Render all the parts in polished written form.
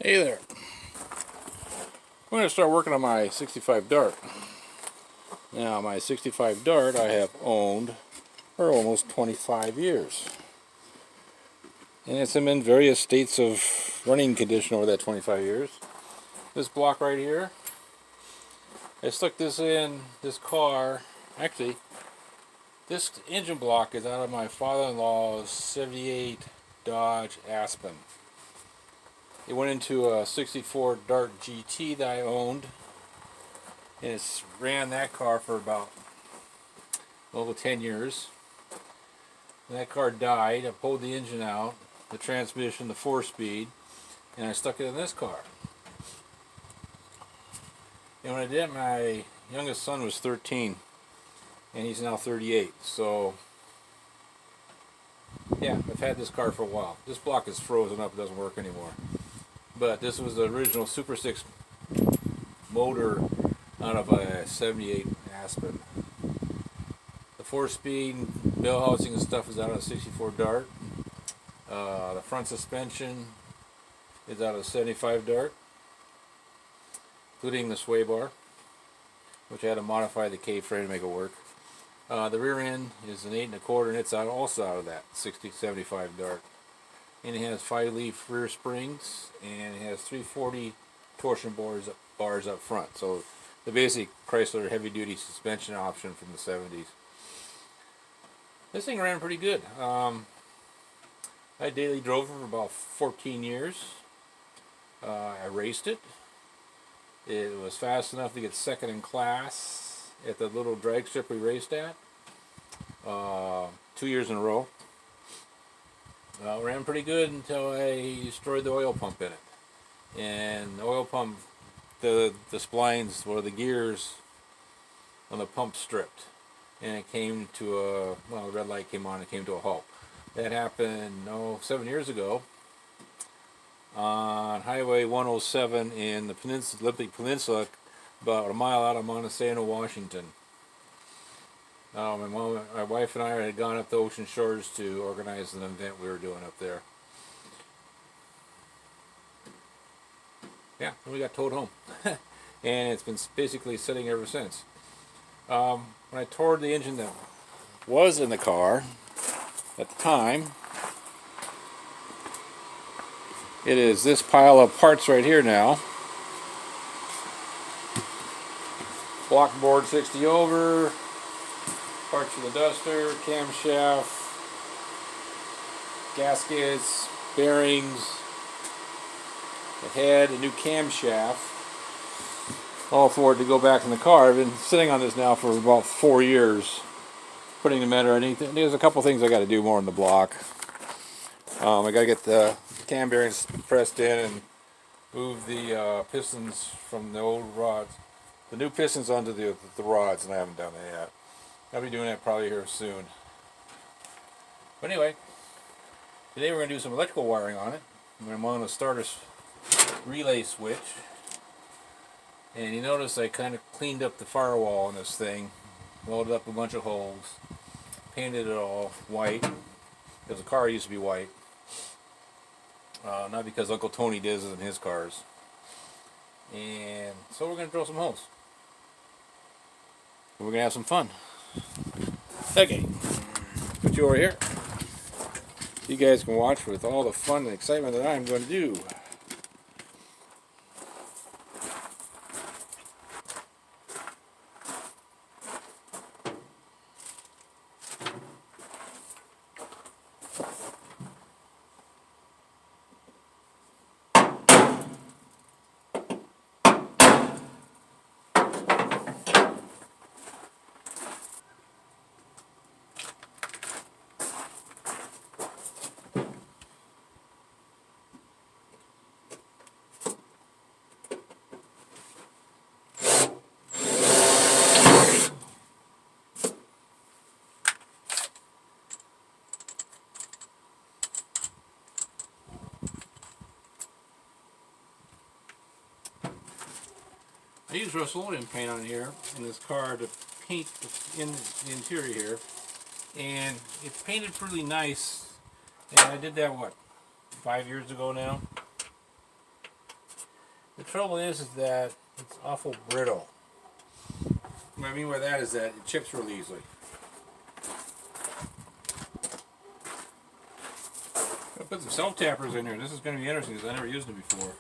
Hey there. I'm going to start working on my 65 Dart. Now, my 65 Dart I have owned for almost 25 years. And it's been in various states of running condition over that 25 years. This block right here, I stuck this in this car. Actually, this engine block is out of my father-in-law's 78 Dodge Aspen. It went into a 64 Dart GT that I owned, and it's ran that car for about over 10 years. And that car died. I pulled the engine out, the transmission, the 4-speed, and I stuck it in this car. And when I did it, my youngest son was 13, and he's now 38. So, yeah, I've had this car for a while. This block is frozen up, it doesn't work anymore. But this was the original Super 6 motor out of a 78 Aspen. The 4-speed bell housing and stuff is out of a 64 Dart. The front suspension is out of a 75 Dart, including the sway bar, which I had to modify the K-frame to make it work. The rear end is an 8 1/4, and it's also out of that 75 Dart. And it has 5-leaf rear springs, and it has 340 torsion bars up front. So the basic Chrysler heavy-duty suspension option from the 70s. This thing ran pretty good. I daily drove it for about 14 years. I raced it. It was fast enough to get second in class at the little drag strip we raced at 2 years in a row. Ran pretty good until I destroyed the oil pump in it. And the oil pump, the splines or the gears on the pump stripped. And it came to the red light came on, it came to a halt. That happened 7 years ago on Highway 107 in the Olympic Peninsula, about a mile out of Montesano, Washington. My wife and I had gone up to Ocean Shores to organize an event we were doing up there. Yeah, we got towed home. And it's been basically sitting ever since. When I tore the engine that was in the car at the time, it is this pile of parts right here now. Block board 60 over, parts for the duster, camshaft, gaskets, bearings, the head, a new camshaft, all for it to go back in the car. I've been sitting on this now for about 4 years, putting them in underneath. There's a couple things I got to do more on the block. I got to get the cam bearings pressed in and move the pistons from the old rods, the new pistons onto the rods, and I haven't done that yet. I'll be doing that probably here soon. But anyway, today we're going to do some electrical wiring on it. I'm on the starter relay switch. And you notice I kind of cleaned up the firewall on this thing, welded up a bunch of holes, painted it all white, because the car used to be white. Not because Uncle Tony does it in his cars. And so we're going to drill some holes. We're going to have some fun. Okay, put you over here. You guys can watch with all the fun and excitement that I'm going to do. I use Rust-Oleum paint on here in this car to paint the interior here, and it's painted pretty nice. And I did that 5 years ago now. The trouble is that it's awful brittle. What I mean by that is that it chips really easily. I'll put some self tappers in here. This is going to be interesting because I never used them before.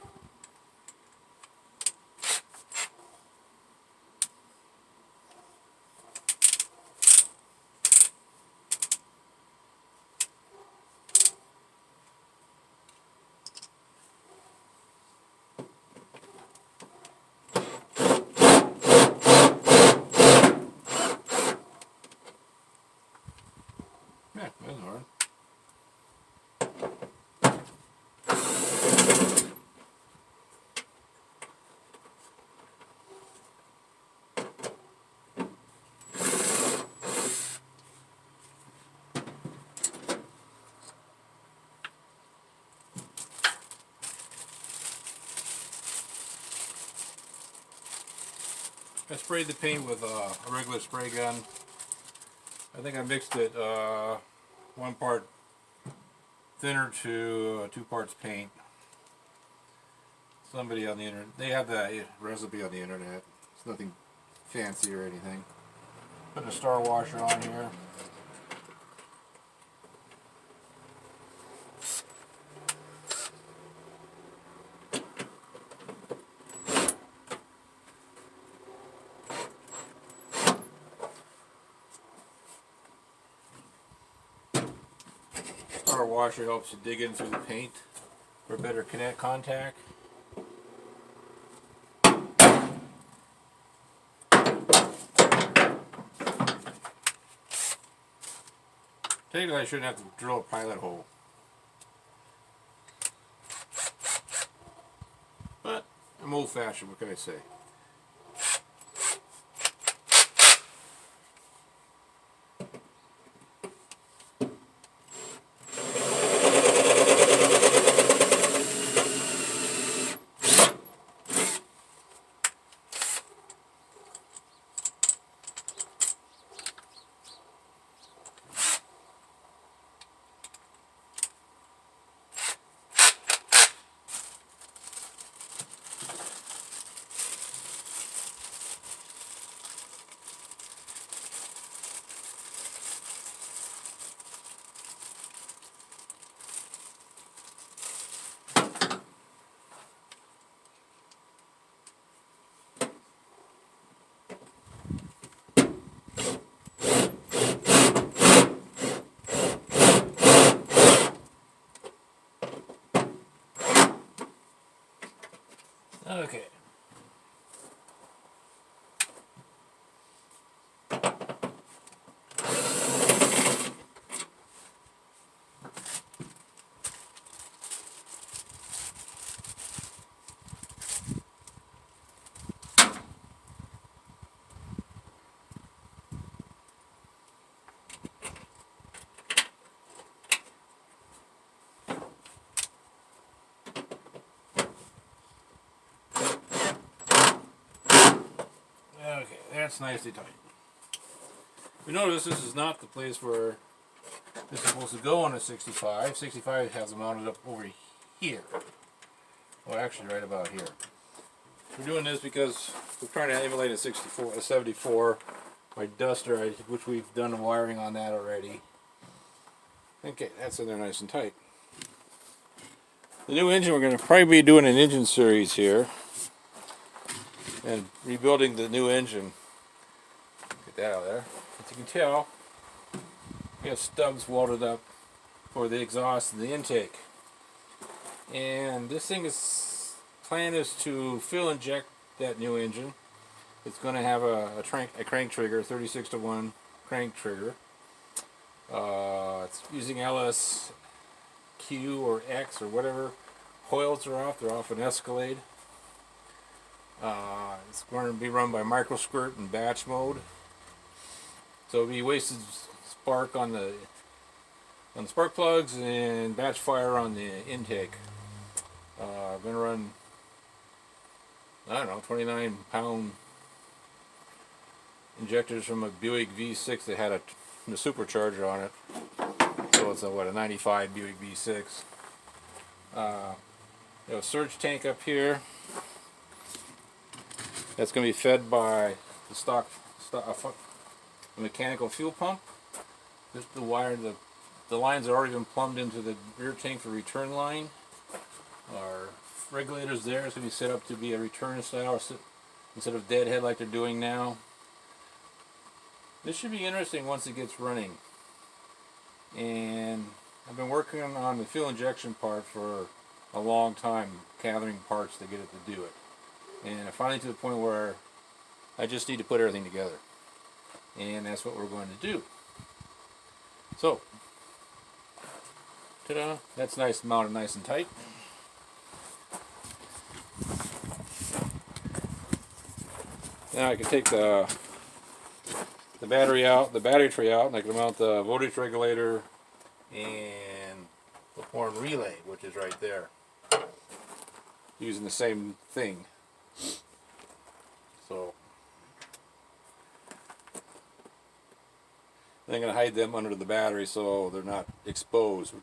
Yeah, that's hard. I sprayed the paint with a regular spray gun. I think I mixed it 1 part thinner to 2 parts paint. Somebody on the internet, they have the recipe on the internet. It's nothing fancy or anything. Putting a star washer on here. Star washer helps you dig in through the paint for better contact. Technically, I shouldn't have to drill a pilot hole. But I'm old-fashioned, what can I say? Okay. Okay, that's nicely tight. You notice this is not the place where this is supposed to go on a 65. 65 has it mounted up over here. Well, actually right about here. We're doing this because we're trying to emulate a 64, a 74. My Duster, which we've done the wiring on that already. Okay, that's in there nice and tight. The new engine, we're going to probably be doing an engine series here. And rebuilding the new engine. Get that out of there. As you can tell, we have stubs welded up for the exhaust and the intake. And this thing is, plan is to fill inject that new engine. It's going to have a crank trigger, 36-to-1 crank trigger. It's using LSQ or X or whatever. Coils are off. They're off an Escalade. It's going to be run by micro squirt and batch mode. So it'll be wasted spark on the spark plugs and batch fire on the intake. I'm going to run, I don't know, 29-pound injectors from a Buick V6 that had a supercharger on it. So it's a 95 Buick V6. You have a surge tank up here. That's going to be fed by the stock mechanical fuel pump. The wire, the lines have already been plumbed into the rear tank for return line. Our regulators there is going to be set up to be a return style instead of deadhead like they're doing now. This should be interesting once it gets running. And I've been working on the fuel injection part for a long time, gathering parts to get it to do it. And finally to the point where I just need to put everything together. And that's what we're going to do. So, ta-da, that's nice, mounted nice and tight. Now I can take the battery out, the battery tray out, and I can mount the voltage regulator and the horn relay, which is right there, using the same thing. So I'm going to hide them under the battery so they're not exposed. We're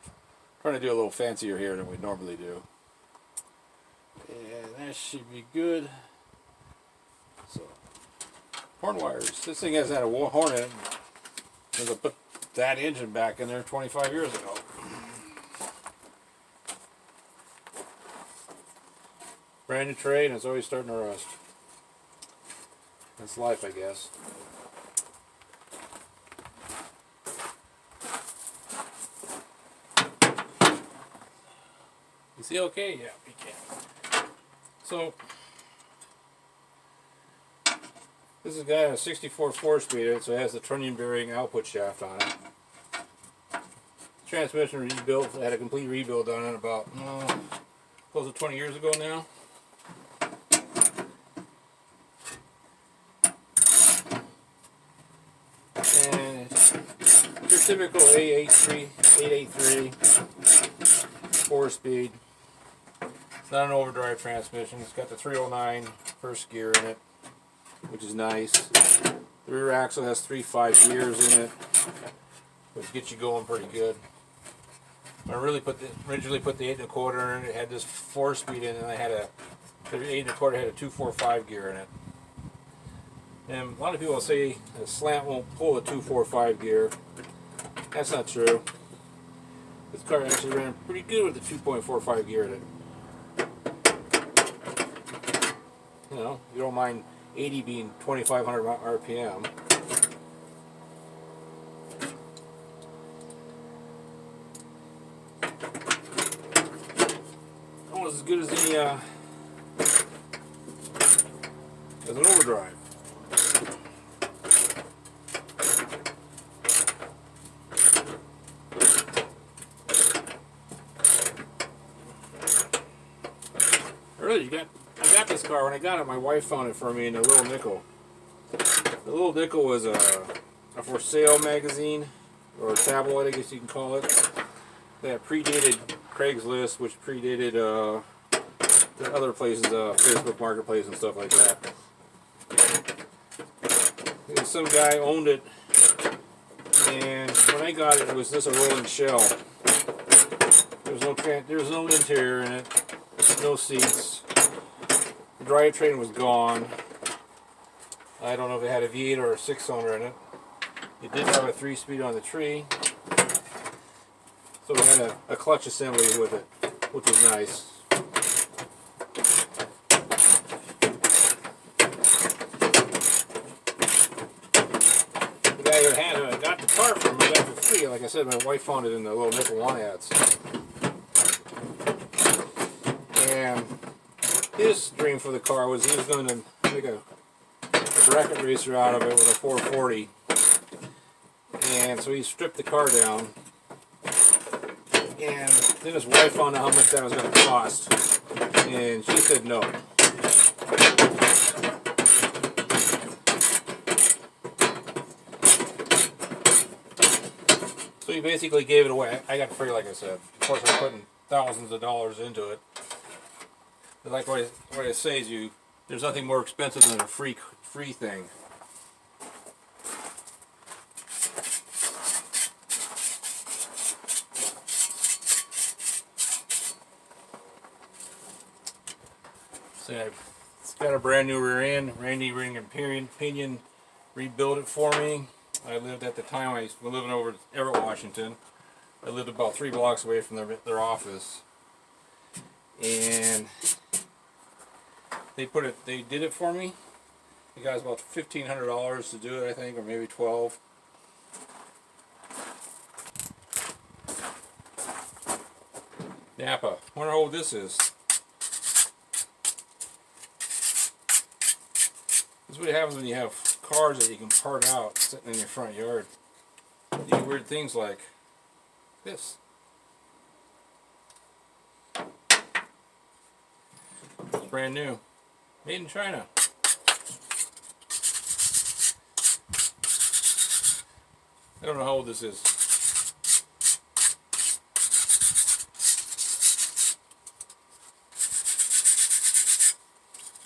trying to do a little fancier here than we normally do. And that should be good. So, horn wires. This thing hasn't had a horn in it since I put that engine back in there 25 years ago. Brand new tray, and it's always starting to rust. That's life, I guess. You see okay? Yeah, we can. So, this has got a 64 4-speeder, so it has the trunnion bearing output shaft on it. Transmission rebuilt, had a complete rebuild on it about close to 20 years ago now. And it's your typical 883 4-speed. It's not an overdrive transmission. It's got the 309 first gear in it, which is nice. The rear axle has 3 5 gears in it, which gets you going pretty good. I originally put the 8 1/4 in it. It had this 4-speed in it, and I had the 8 1/4 had a 2.45 gear in it. And a lot of people say the slant won't pull a 2.45 gear. That's not true. This car actually ran pretty good with the 2.45 gear in it. You know, you don't mind 80 being 2,500 RPM. Almost as good as an overdrive. I got this car when I got it. My wife found it for me in a Little Nickel. The Little Nickel was a for sale magazine, or a tabloid, I guess you can call it. That predated Craigslist, which predated the other places, Facebook Marketplace and stuff like that. And some guy owned it, and when I got it, it was just a rolling shell. There was no interior in it, no seats. The drivetrain was gone. I don't know if it had a V8 or a 6-cylinder in it. It did have a 3-speed on the tree. So it had a clutch assembly with it, which was nice. The guy who had it, I got the car from him, I got it for free. Like I said, my wife found it in the Little Nickel want ads. And his dream for the car was he was going to make a bracket racer out of it with a 440. And so he stripped the car down. And then his wife found out how much that was going to cost. And she said no. So he basically gave it away. I got it free, like I said. Of course, I'm putting thousands of dollars into it. But like what I say is, there's nothing more expensive than a free thing. See, I've Got a brand new rear end. Randy Ring and Pinion rebuilt it for me. I lived at the time, I was living over in Everett, Washington. I lived about 3 blocks away from their office. And they did it for me. It got about $1,500 to do it, I think, or maybe 12. Napa. Wonder how old this is. This is what happens when you have cars that you can park out sitting in your front yard. You do weird things like this. It's brand new. Made in China. I don't know how old this is.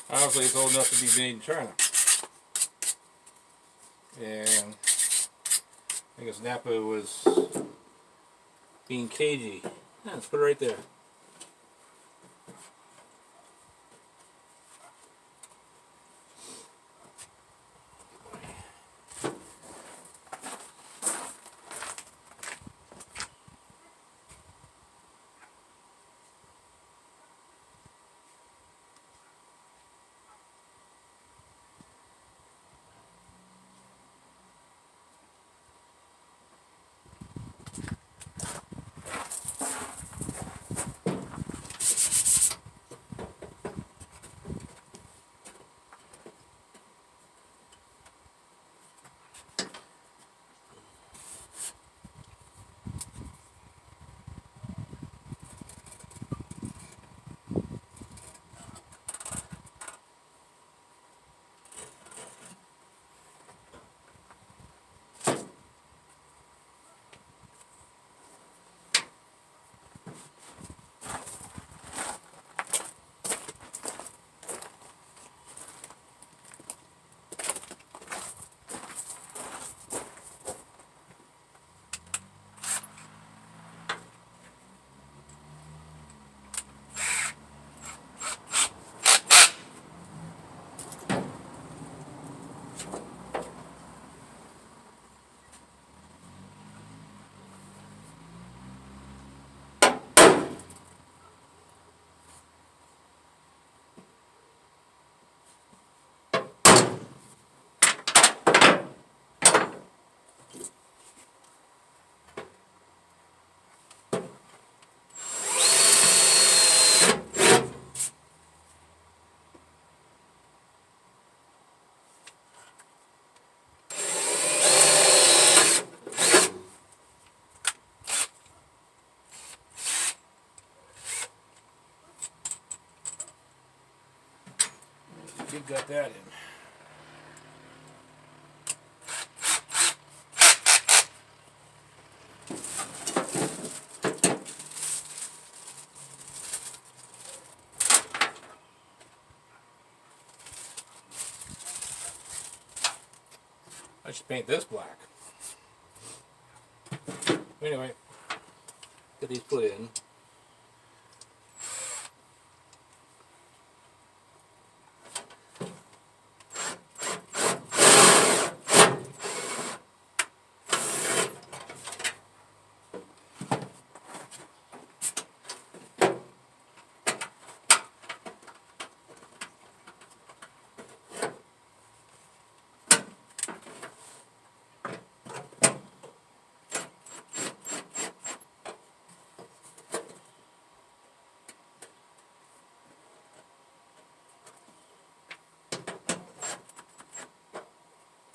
Obviously it's old enough to be made in China. And I guess Napa was being cagey. Yeah, let's put it right there. You got that in. I should paint this black. Anyway, get these put in.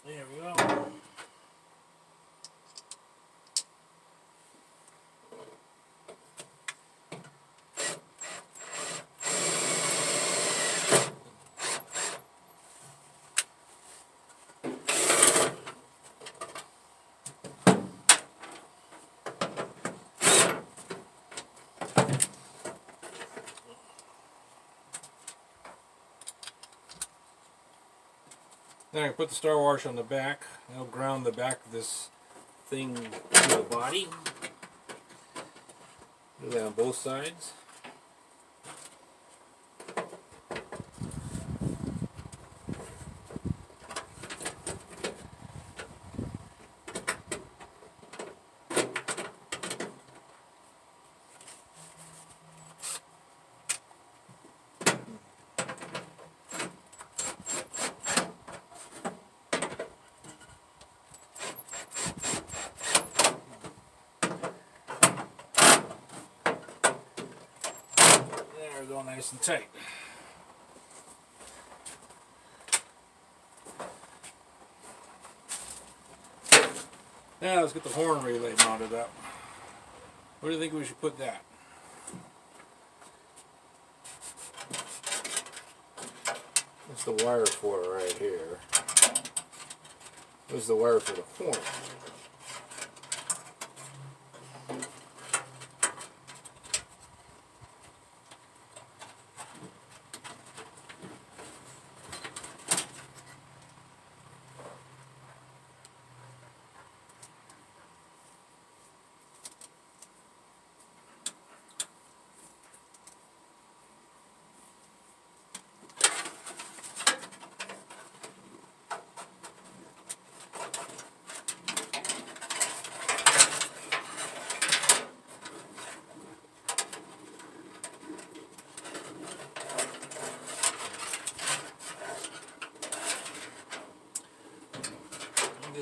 There we go. Then I can put the Star Wash on the back. I'll ground the back of this thing to the body. Do that on both sides. There we go, nice and tight. Now let's get the horn relay mounted up. Where do you think we should put that? That's the wire for it right here. This is the wire for the horn.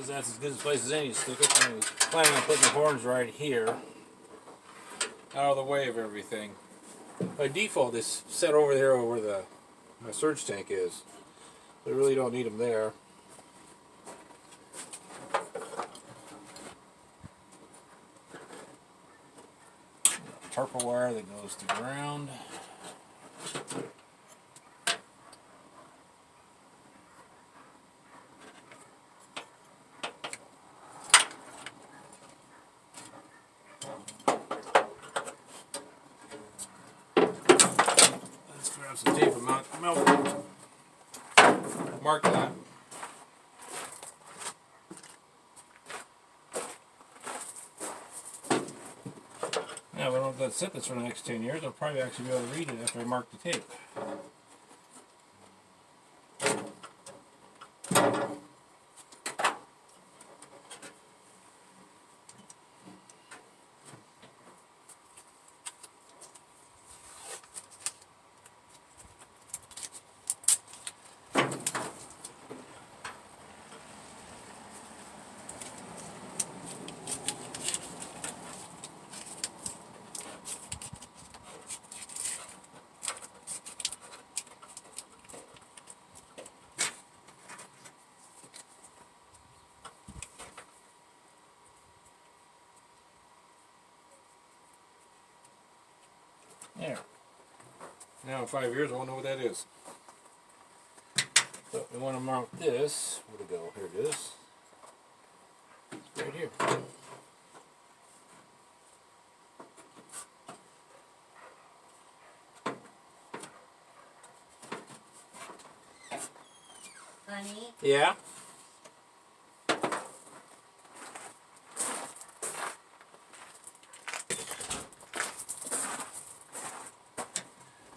That's as good a place as any to stick it. I was planning on putting the horns right here, out of the way of everything. By default, it's set over there where my surge tank is. I really don't need them there. Purple wire that goes to ground. Some tape and mark that. Now, if I don't let it sit this for the next 10 years, I'll probably actually be able to read it after I mark the tape. There. Now in 5 years I won't know what that is. But we want to mount this. Where'd it go? Here it is. It's right here. Honey? Yeah?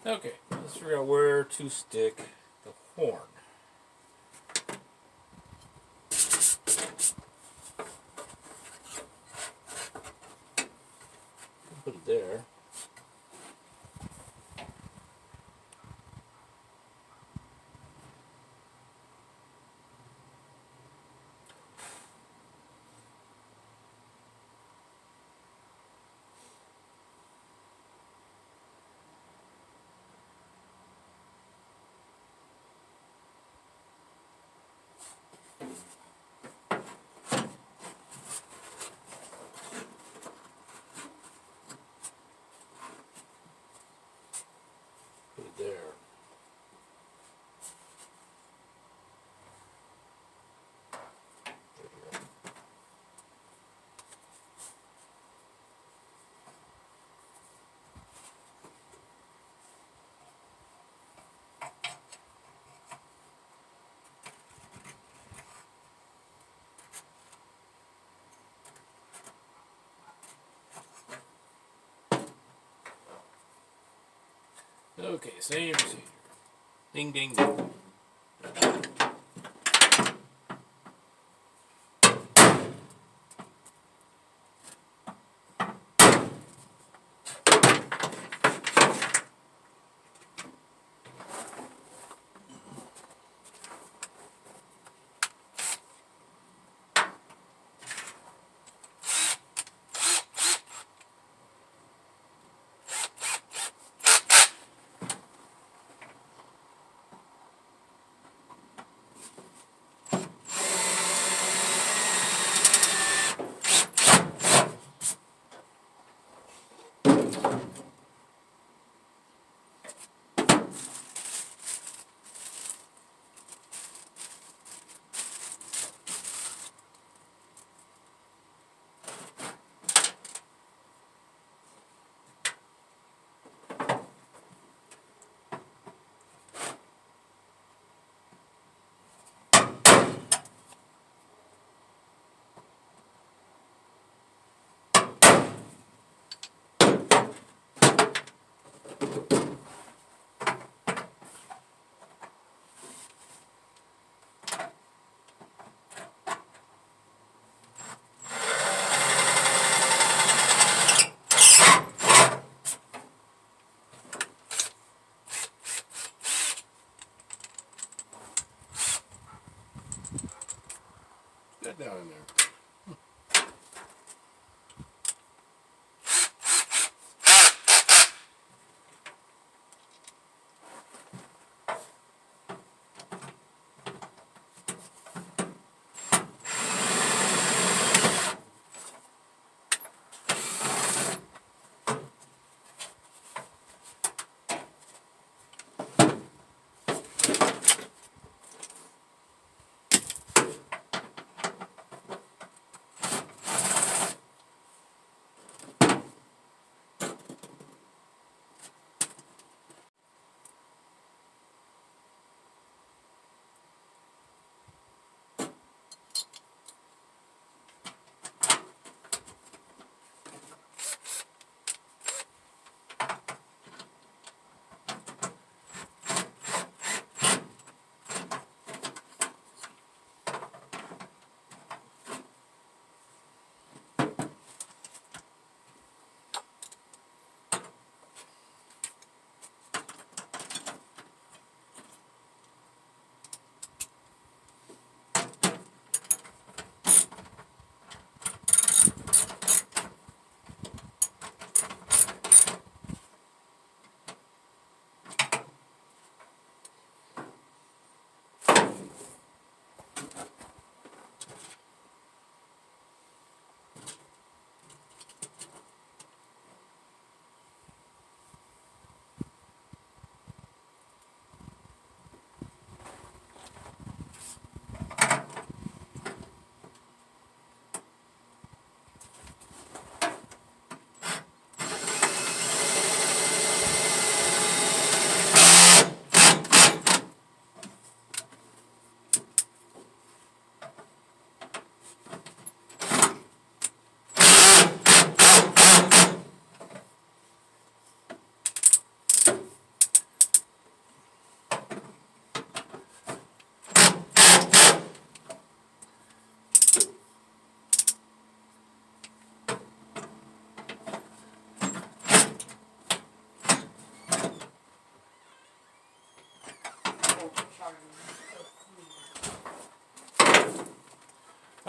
Okay, let's figure out where to stick the horn. Put it there. Put it there. Okay, same procedure. Ding, ding, ding.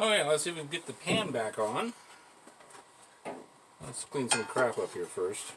Okay, let's see if we can get the pan back on. Let's clean some crap up here first.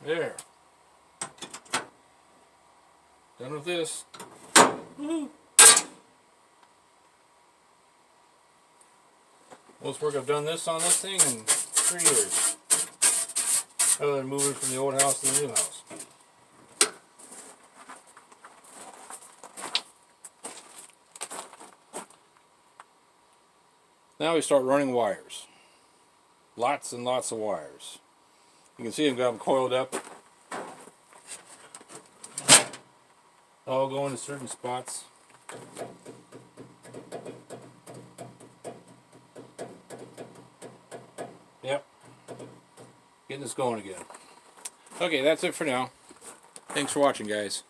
There. Done with this. Woohoo! Most work I've done this on this thing in 3 years. Other than moving from the old house to the new house. Now we start running wires. Lots and lots of wires. You can see I've got them coiled up. All going to certain spots. Yep. Getting this going again. Okay, that's it for now. Thanks for watching, guys.